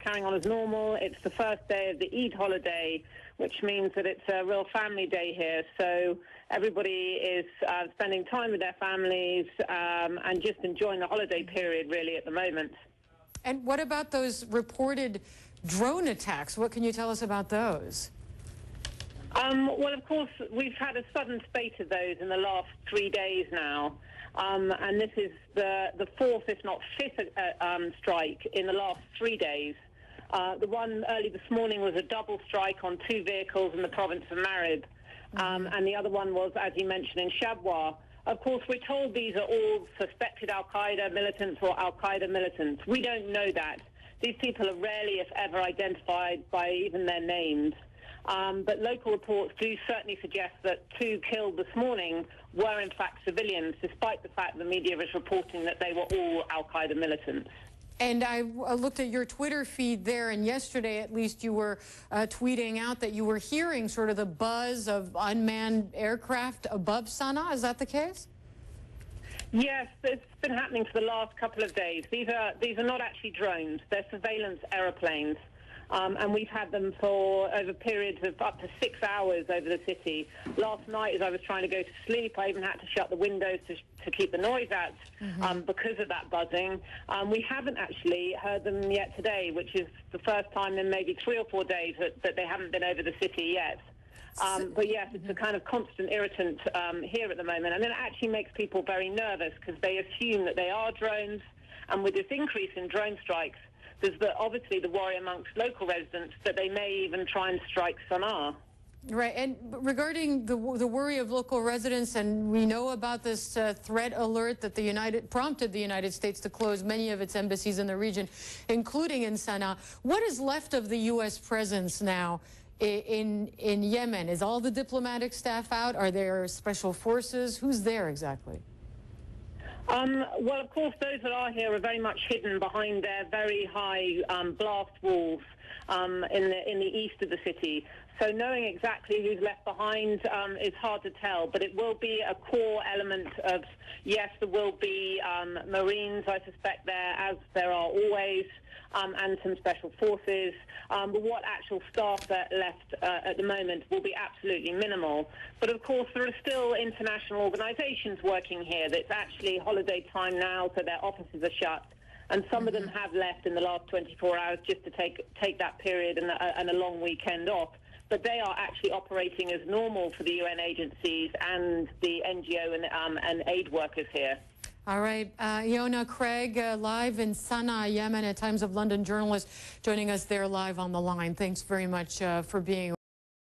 carrying on as normal. It's the first day of the Eid holiday, which means that it's a real family day here. So everybody is spending time with their families and just enjoying the holiday period, really, at the moment. And what about those reported drone attacks? What can you tell us about those? Well, of course, we've had a sudden spate of those in the last 3 days now. And this is the fourth, if not fifth, strike in the last 3 days. The one early this morning was a double strike on 2 vehicles in the province of Marib. And the other one was, as you mentioned, in Shabwa. Of course, we're told these are all suspected al-Qaeda militants or al-Qaeda militants. We don't know that. These people are rarely, if ever, identified by even their names. But local reports do certainly suggest that 2 killed this morning were in fact civilians, despite the fact the media is reporting that they were all al-Qaeda militants. And I looked at your Twitter feed there, and yesterday at least you were tweeting out that you were hearing sort of the buzz of unmanned aircraft above Sana'a. Is that the case? Yes, it's been happening for the last couple of days. These are not actually drones. They're surveillance aeroplanes. And we've had them for over periods of up to 6 hours over the city. Last night, as I was trying to go to sleep, I even had to shut the windows to keep the noise out because of that buzzing. We haven't actually heard them yet today, which is the first time in maybe 3 or 4 days that they haven't been over the city yet. But yes, it's a kind of constant irritant here at the moment. And it actually makes people very nervous because they assume that they are drones. And with this increase in drone strikes, there's obviously the worry amongst local residents that they may even try and strike Sana'a. Right, and regarding the worry of local residents, and we know about this threat alert that prompted the United States to close many of its embassies in the region, including in Sana'a. What is left of the U.S. presence now in Yemen? Is all the diplomatic staff out? Are there special forces? Who's there exactly? Well, of course, those that are here are very much hidden behind their very high blast walls in the east of the city. So knowing exactly who's left behind is hard to tell, but it will be a core element of, yes, there will be Marines, I suspect, there, as there are always, and some special forces. But what actual staff are left at the moment will be absolutely minimal. But of course, there are still international organizations working here. It's actually holiday time now, so their offices are shut. And some of them have left in the last 24 hours just to take that period and a long weekend off. But they are actually operating as normal for the UN agencies and the NGO and aid workers here. All right, Iona Craig, live in Sana'a, Yemen, at Times of London journalist, joining us there live on the line. Thanks very much for being